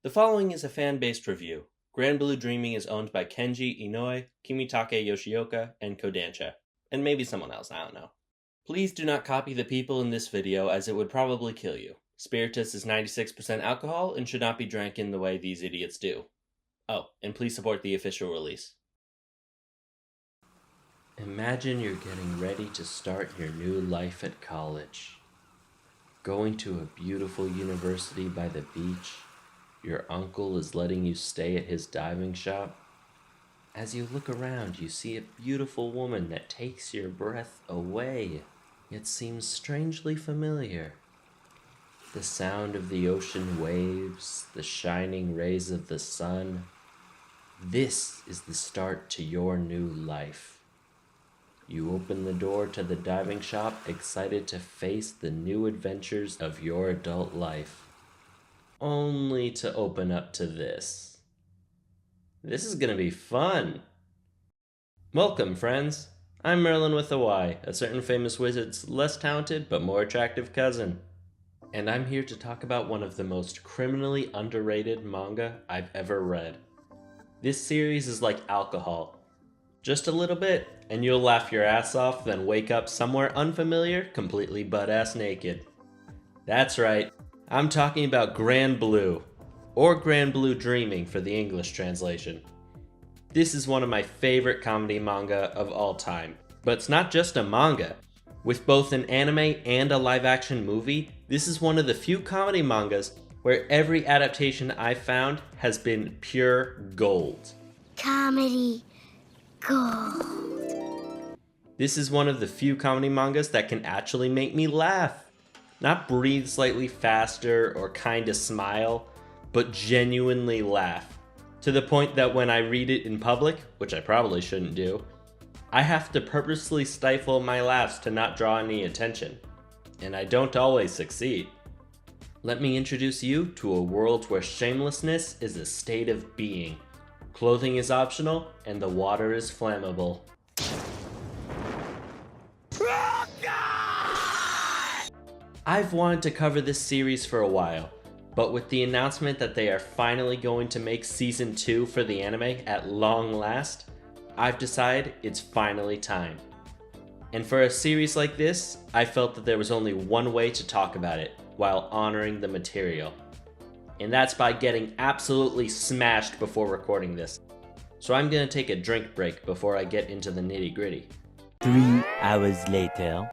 The following is a fan-based review. Grand Blue Dreaming is owned by Kenji, Inoue, Kimitake, Yoshioka, and Kodansha. And maybe someone else, I don't know. Please do not copy the people in this video as it would probably kill you. Spiritus is 96% alcohol and should not be drank in the way these idiots do. Oh, and please support the official release. Imagine you're getting ready to start your new life at college. Going to a beautiful university by the beach. Your uncle is letting you stay at his diving shop. As you look around, you see a beautiful woman that takes your breath away, yet seems strangely familiar. The sound of the ocean waves, the shining rays of the sun. This is the start to your new life. You open the door to the diving shop, excited to face the new adventures of your adult life. Only to open up to this. This is gonna be fun. Welcome, friends. I'm Merlin with a Y, a certain famous wizard's less talented but more attractive cousin. And I'm here to talk about one of the most criminally underrated manga I've ever read. This series is like alcohol. Just a little bit, and you'll laugh your ass off, then wake up somewhere unfamiliar, completely butt-ass naked. That's right. I'm talking about Grand Blue, or Grand Blue Dreaming for the English translation. This is one of my favorite comedy manga of all time, but it's not just a manga. With both an anime and a live-action movie, this is one of the few comedy mangas where every adaptation I've found has been pure gold. Comedy gold. This is one of the few comedy mangas that can actually make me laugh. Not breathe slightly faster or kinda smile, but genuinely laugh. To the point that when I read it in public, which I probably shouldn't do, I have to purposely stifle my laughs to not draw any attention. And I don't always succeed. Let me introduce you to a world where shamelessness is a state of being. Clothing is optional, and the water is flammable. I've wanted to cover this series for a while, but with the announcement that they are finally going to make Season 2 for the anime at long last, I've decided it's finally time. And for a series like this, I felt that there was only one way to talk about it while honoring the material. And that's by getting absolutely smashed before recording this. So I'm gonna take a drink break before I get into the nitty-gritty. 3 hours later.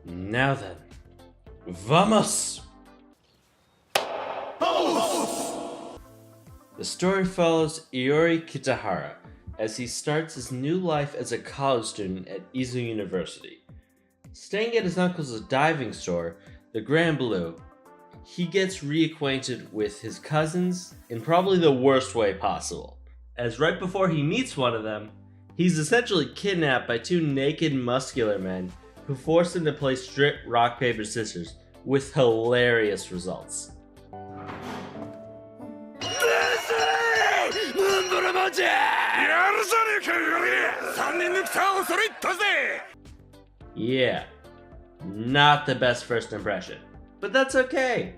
Now then. Vamos! The story follows Iori Kitahara as he starts his new life as a college student at Izu University. Staying at his uncle's diving store, the Grand Blue, he gets reacquainted with his cousins in probably the worst way possible. As right before he meets one of them, he's essentially kidnapped by two naked muscular men who force him to play strip rock paper scissors with hilarious results. Yeah, not the best first impression, but that's okay.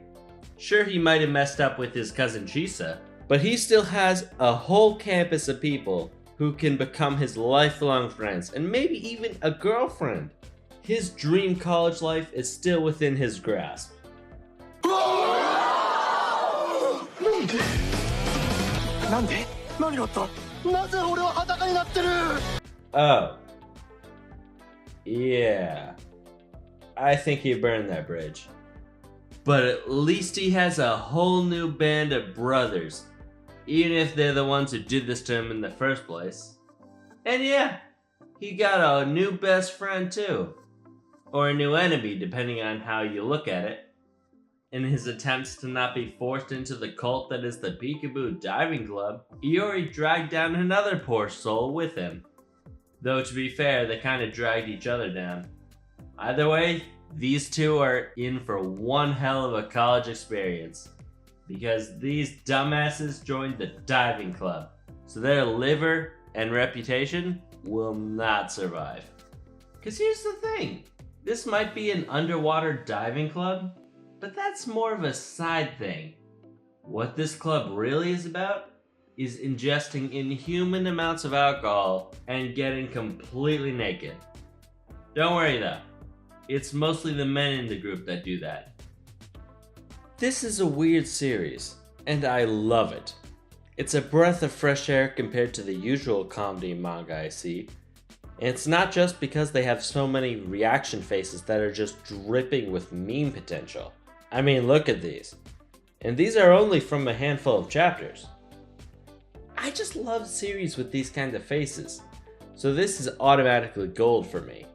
Sure, he might have messed up with his cousin Chisa, but he still has a whole campus of people who can become his lifelong friends and maybe even a girlfriend. His dream college life is still within his grasp. Oh. Yeah. I think he burned that bridge. But at least he has a whole new band of brothers, even if they're the ones who did this to him in the first place. And yeah, he got a new best friend too. Or a new enemy, depending on how you look at it. In his attempts to not be forced into the cult that is the Peekaboo Diving Club, Iori dragged down another poor soul with him. Though to be fair, they kinda dragged each other down. Either way, these two are in for one hell of a college experience. Because these dumbasses joined the diving club, so their liver and reputation will not survive. Cause here's the thing. This might be an underwater diving club, but that's more of a side thing. What this club really is about is ingesting inhuman amounts of alcohol and getting completely naked. Don't worry though, it's mostly the men in the group that do that. This is a weird series, and I love it. It's a breath of fresh air compared to the usual comedy manga I see. And it's not just because they have so many reaction faces that are just dripping with meme potential. I mean, look at these. And these are only from a handful of chapters. I just love series with these kind of faces, so this is automatically gold for me.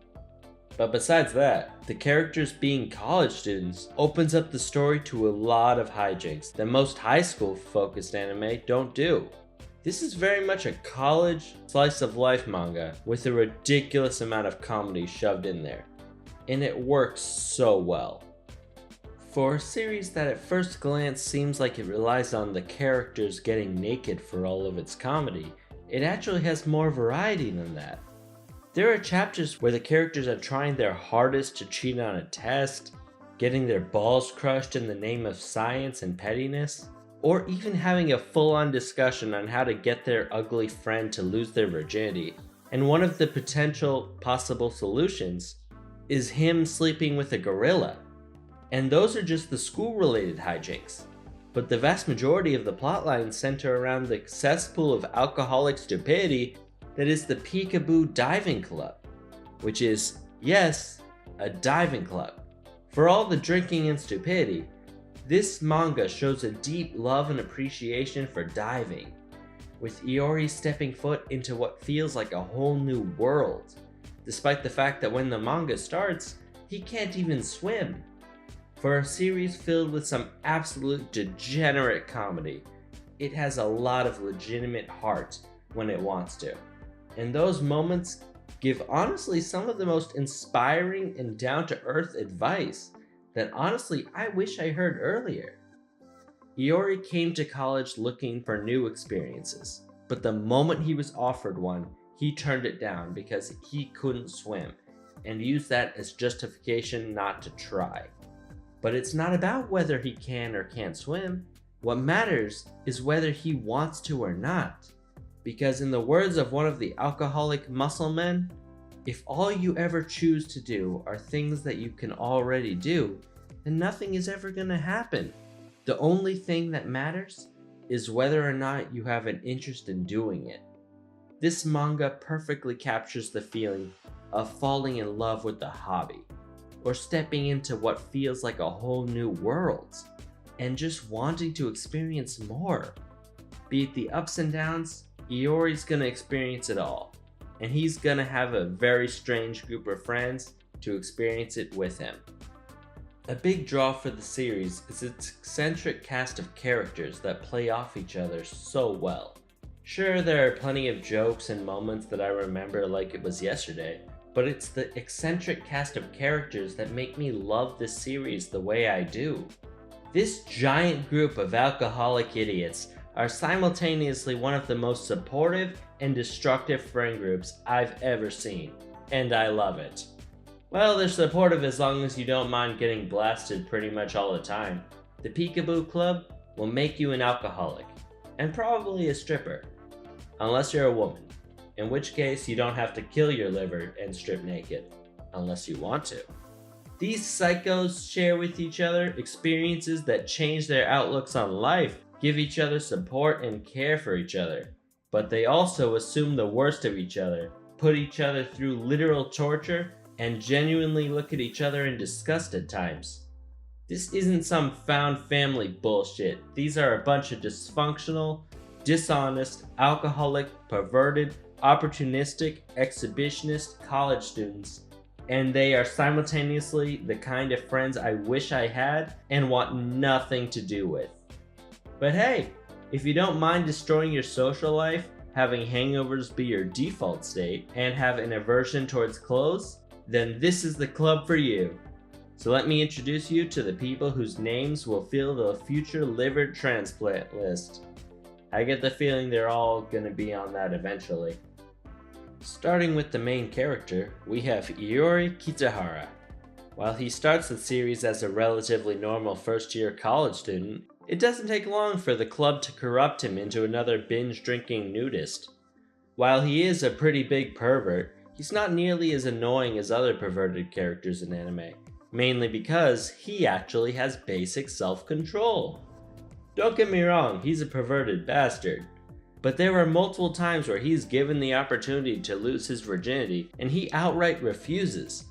But besides that, the characters being college students opens up the story to a lot of hijinks that most high school focused anime don't do. This is very much a college slice of life manga with a ridiculous amount of comedy shoved in there, and it works so well. For a series that at first glance seems like it relies on the characters getting naked for all of its comedy, it actually has more variety than that. There are chapters where the characters are trying their hardest to cheat on a test, getting their balls crushed in the name of science and pettiness, or even having a full-on discussion on how to get their ugly friend to lose their virginity, and one of the potential possible solutions is him sleeping with a gorilla. And those are just the school-related hijinks. But the vast majority of the plotlines center around the cesspool of alcoholic stupidity that is the Peekaboo Diving Club, which is, yes, a diving club. For all the drinking and stupidity, this manga shows a deep love and appreciation for diving, with Iori stepping foot into what feels like a whole new world, despite the fact that when the manga starts, he can't even swim. For a series filled with some absolute degenerate comedy, it has a lot of legitimate heart when it wants to. And those moments give honestly some of the most inspiring and down-to-earth advice that honestly I wish I heard earlier. Iori came to college looking for new experiences, but the moment he was offered one, he turned it down because he couldn't swim, and used that as justification not to try. But it's not about whether he can or can't swim. What matters is whether he wants to or not. Because in the words of one of the alcoholic muscle men, if all you ever choose to do are things that you can already do, then nothing is ever going to happen. The only thing that matters is whether or not you have an interest in doing it. This manga perfectly captures the feeling of falling in love with the hobby, or stepping into what feels like a whole new world, and just wanting to experience more. Be it the ups and downs, Iori's gonna experience it all, and he's gonna have a very strange group of friends to experience it with him. A big draw for the series is its eccentric cast of characters that play off each other so well. Sure, there are plenty of jokes and moments that I remember like it was yesterday, but it's the eccentric cast of characters that make me love this series the way I do. This giant group of alcoholic idiots are simultaneously one of the most supportive and destructive friend groups I've ever seen, and I love it. Well, they're supportive as long as you don't mind getting blasted pretty much all the time. The Peekaboo Club will make you an alcoholic, and probably a stripper, unless you're a woman. In which case, you don't have to kill your liver and strip naked, unless you want to. These psychos share with each other experiences that change their outlooks on life, give each other support and care for each other. But they also assume the worst of each other, put each other through literal torture, and genuinely look at each other in disgust at times. This isn't some found family bullshit. These are a bunch of dysfunctional, dishonest, alcoholic, perverted, opportunistic, exhibitionist college students, and they are simultaneously the kind of friends I wish I had and want nothing to do with. But hey, if you don't mind destroying your social life, having hangovers be your default state, and have an aversion towards clothes, then this is the club for you. So let me introduce you to the people whose names will fill the future liver transplant list. I get the feeling they're all gonna be on that eventually. Starting with the main character, we have Iori Kitahara. While he starts the series as a relatively normal first-year college student, It doesn't take long for the club to corrupt him into another binge-drinking nudist. While he is a pretty big pervert, he's not nearly as annoying as other perverted characters in anime, mainly because he actually has basic self-control. Don't get me wrong, he's a perverted bastard, but there are multiple times where he's given the opportunity to lose his virginity and he outright refuses.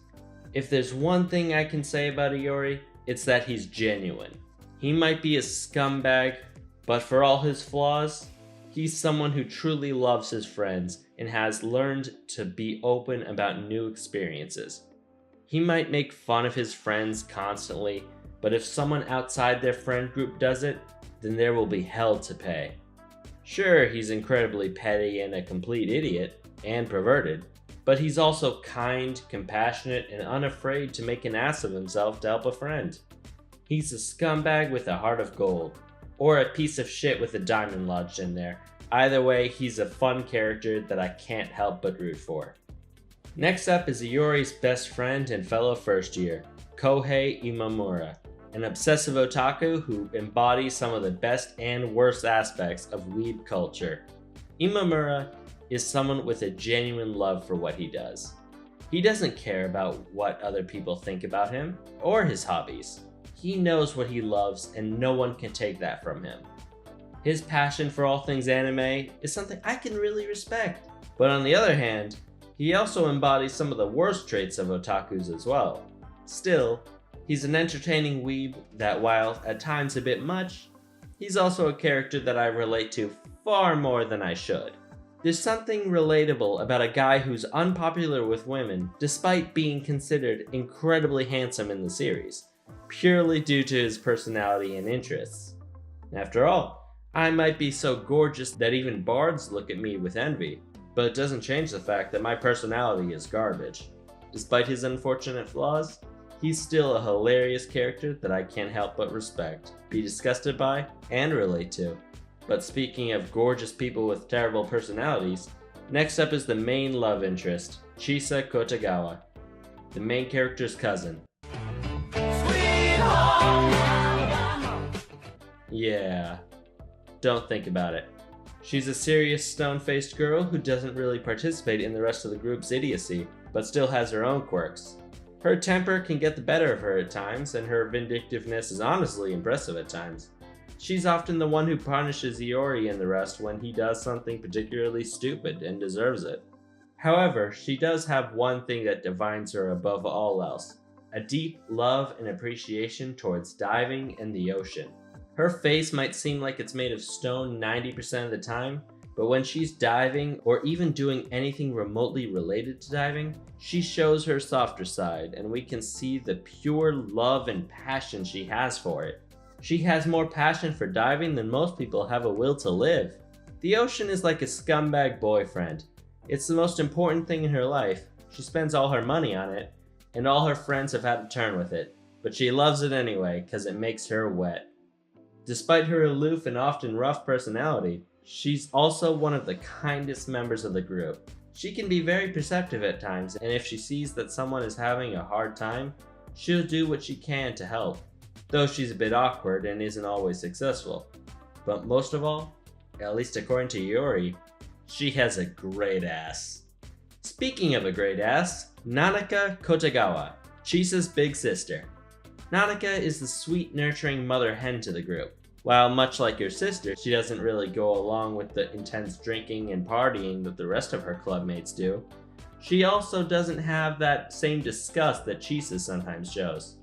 If there's one thing I can say about Iori, it's that he's genuine. He might be a scumbag, but for all his flaws, he's someone who truly loves his friends and has learned to be open about new experiences. He might make fun of his friends constantly, but if someone outside their friend group does it, then there will be hell to pay. Sure, he's incredibly petty and a complete idiot, and perverted, but he's also kind, compassionate, and unafraid to make an ass of himself to help a friend. He's a scumbag with a heart of gold, or a piece of shit with a diamond lodged in there. Either way, he's a fun character that I can't help but root for. Next up is Iori's best friend and fellow first year, Kohei Imamura, an obsessive otaku who embodies some of the best and worst aspects of Weeb culture. Imamura is someone with a genuine love for what he does. He doesn't care about what other people think about him or his hobbies. He knows what he loves and no one can take that from him. His passion for all things anime is something I can really respect. But on the other hand, he also embodies some of the worst traits of otakus as well. Still, he's an entertaining weeb that, while at times a bit much, he's also a character that I relate to far more than I should. There's something relatable about a guy who's unpopular with women despite being considered incredibly handsome in the series, purely due to his personality and interests. After all, I might be so gorgeous that even bards look at me with envy, but it doesn't change the fact that my personality is garbage. Despite his unfortunate flaws, he's still a hilarious character that I can't help but respect, be disgusted by, and relate to. But speaking of gorgeous people with terrible personalities, next up is the main love interest, Chisa Kotagawa, the main character's cousin. Yeah, don't think about it. She's a serious stone-faced girl who doesn't really participate in the rest of the group's idiocy, but still has her own quirks. Her temper can get the better of her at times, and her vindictiveness is honestly impressive at times. She's often the one who punishes Iori and the rest when he does something particularly stupid and deserves it. However, she does have one thing that defines her above all else: a deep love and appreciation towards diving and the ocean. Her face might seem like it's made of stone 90% of the time, but when she's diving or even doing anything remotely related to diving, she shows her softer side, and we can see the pure love and passion she has for it. She has more passion for diving than most people have a will to live. The ocean is like a scumbag boyfriend. It's the most important thing in her life. She spends all her money on it, and all her friends have had a turn with it, but she loves it anyway because it makes her wet. Despite her aloof and often rough personality, she's also one of the kindest members of the group. She can be very perceptive at times, and if she sees that someone is having a hard time, she'll do what she can to help. Though she's a bit awkward and isn't always successful. But most of all, at least according to Iori, she has a great ass. Speaking of a great ass, Nanaka Kotagawa, Chisa's big sister. Nanaka is the sweet, nurturing mother hen to the group. While much like her sister, she doesn't really go along with the intense drinking and partying that the rest of her clubmates do, she also doesn't have that same disgust that Chisa sometimes shows.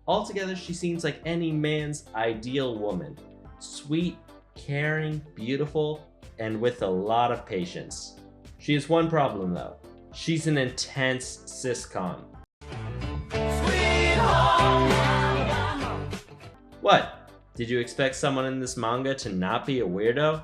Altogether, she seems like any man's ideal woman. Sweet, caring, beautiful, and with a lot of patience. She has one problem though. She's an intense siscon. What? Did you expect someone in this manga to not be a weirdo?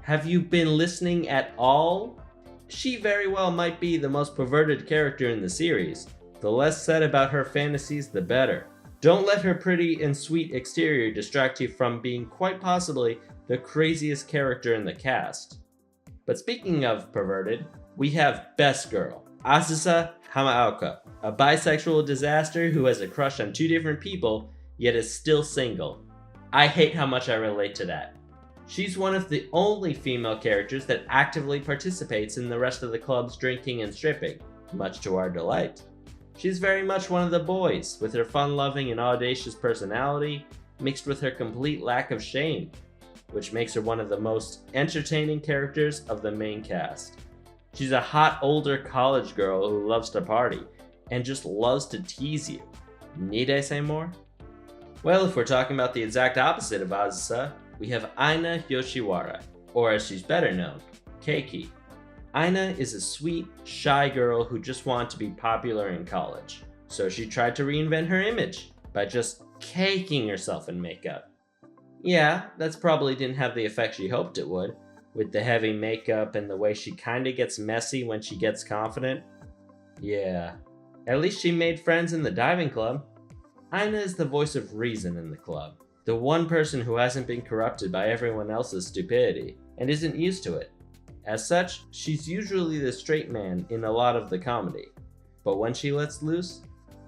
Have you been listening at all? She very well might be the most perverted character in the series. The less said about her fantasies, the better. Don't let her pretty and sweet exterior distract you from being quite possibly the craziest character in the cast. But speaking of perverted, we have Best Girl, Azusa Hamaoka, a bisexual disaster who has a crush on two different people, yet is still single. I hate how much I relate to that. She's one of the only female characters that actively participates in the rest of the club's drinking and stripping, much to our delight. She's very much one of the boys, with her fun-loving and audacious personality, mixed with her complete lack of shame, which makes her one of the most entertaining characters of the main cast. She's a hot older college girl who loves to party, and just loves to tease you. Need I say more? Well, if we're talking about the exact opposite of Azusa, we have Aina Yoshiwara, or as she's better known, Cakey. Aina is a sweet, shy girl who just wanted to be popular in college, so she tried to reinvent her image by just caking herself in makeup. Yeah, that's probably didn't have the effect she hoped it would, with the heavy makeup and the way she kinda gets messy when she gets confident. Yeah, at least she made friends in the diving club. Aina is the voice of reason in the club, the one person who hasn't been corrupted by everyone else's stupidity, and isn't used to it. As such, she's usually the straight man in a lot of the comedy, but when she lets loose,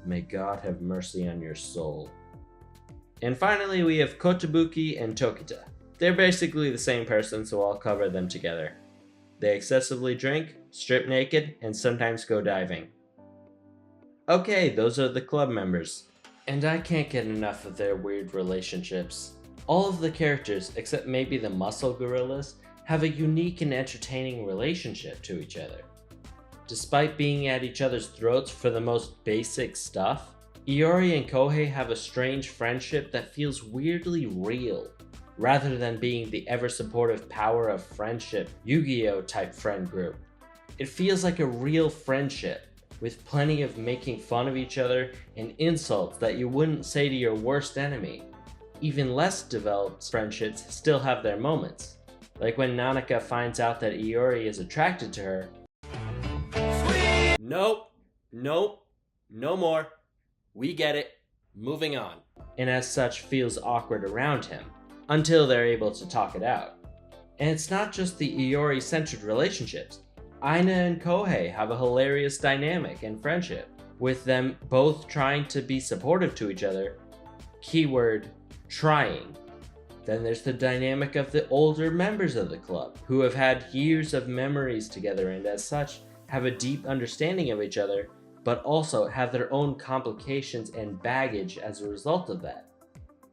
may God have mercy on your soul. And finally, we have Kotobuki and Tokita. They're basically the same person, so I'll cover them together. They excessively drink, strip naked, and sometimes go diving. Okay, those are the club members. And I can't get enough of their weird relationships. All of the characters, except maybe the muscle gorillas, have a unique and entertaining relationship to each other. Despite being at each other's throats for the most basic stuff, Iori and Kohei have a strange friendship that feels weirdly real, rather than being the ever-supportive power of friendship Yu-Gi-Oh type friend group. It feels like a real friendship, with plenty of making fun of each other and insults that you wouldn't say to your worst enemy. Even less developed friendships still have their moments, like when Nanaka finds out that Iori is attracted to her. Nope, no more. We get it. Moving on. And as such feels awkward around him, until they're able to talk it out. And it's not just the Iori-centered relationships. Aina and Kohei have a hilarious dynamic and friendship, with them both trying to be supportive to each other. Keyword, trying. Then there's the dynamic of the older members of the club, who have had years of memories together and as such have a deep understanding of each other, but also have their own complications and baggage as a result of that.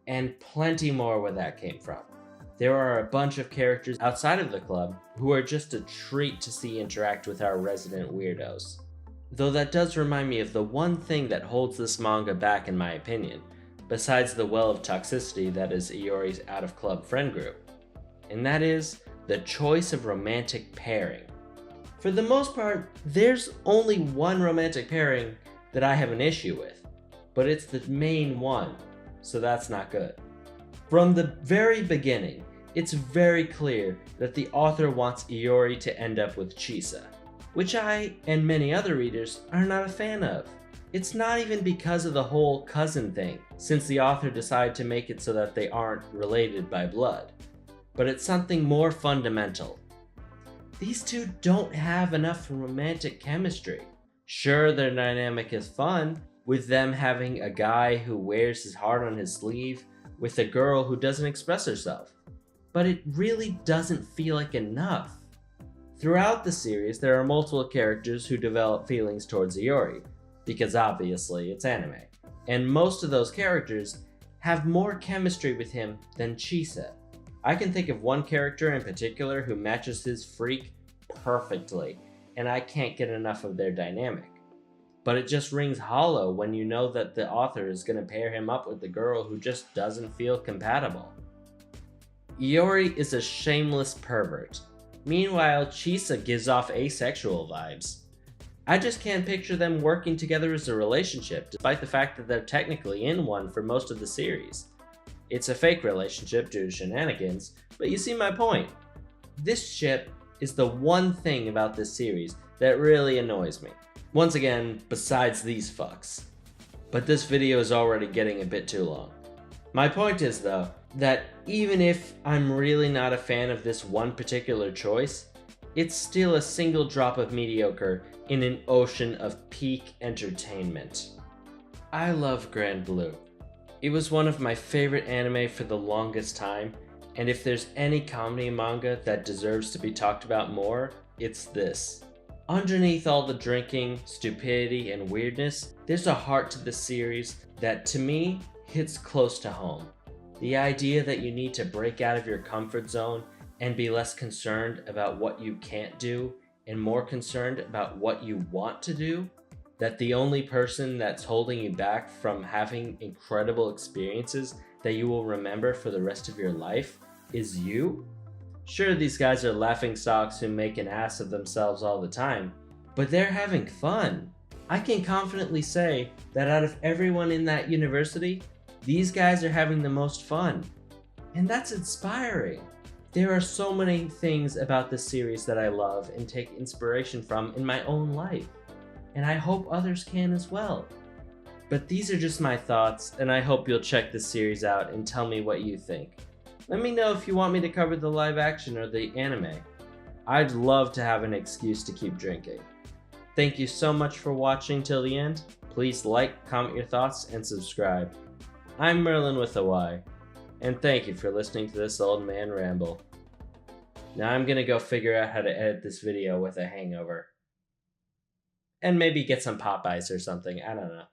And plenty more where that came from. There are a bunch of characters outside of the club who are just a treat to see interact with our resident weirdos. Though that does remind me of the one thing that holds this manga back in my opinion, besides the well of toxicity that is Iori's out-of-club friend group. And that is the choice of romantic pairing. For the most part, there's only one romantic pairing that I have an issue with, but it's the main one, so that's not good. From the very beginning, it's very clear that the author wants Iori to end up with Chisa, which I, and many other readers, are not a fan of. It's not even because of the whole cousin thing, since the author decided to make it so that they aren't related by blood, but it's something more fundamental. These two don't have enough romantic chemistry. Sure, their dynamic is fun, with them having a guy who wears his heart on his sleeve, with a girl who doesn't express herself, but it really doesn't feel like enough. Throughout the series, there are multiple characters who develop feelings towards Iori, because obviously it's anime, and most of those characters have more chemistry with him than Chisa. I can think of one character in particular who matches his freak perfectly, and I can't get enough of their dynamic. But it just rings hollow when you know that the author is going to pair him up with the girl who just doesn't feel compatible. Iori is a shameless pervert. Meanwhile, Chisa gives off asexual vibes. I just can't picture them working together as a relationship, despite the fact that they're technically in one for most of the series. It's a fake relationship due to shenanigans, but you see my point. This ship is the one thing about this series that really annoys me. Once again, besides these fucks. But this video is already getting a bit too long. My point is though, that even if I'm really not a fan of this one particular choice, it's still a single drop of mediocre in an ocean of peak entertainment. I love Grand Blue. It was one of my favorite anime for the longest time, and if there's any comedy manga that deserves to be talked about more, it's this. Underneath all the drinking, stupidity, and weirdness, there's a heart to the series that, to me, hits close to home. The idea that you need to break out of your comfort zone and be less concerned about what you can't do and more concerned about what you want to do, that the only person that's holding you back from having incredible experiences that you will remember for the rest of your life is you. Sure, these guys are laughingstocks who make an ass of themselves all the time, but they're having fun. I can confidently say that out of everyone in that university, these guys are having the most fun. And that's inspiring. There are so many things about this series that I love and take inspiration from in my own life, and I hope others can as well. But these are just my thoughts, and I hope you'll check this series out and tell me what you think. Let me know if you want me to cover the live action or the anime. I'd love to have an excuse to keep drinking. Thank you so much for watching till the end. Please like, comment your thoughts, and subscribe. I'm Merlin with a Y, and thank you for listening to this old man ramble. Now I'm gonna go figure out how to edit this video with a hangover. And maybe get some Popeyes or something, I don't know.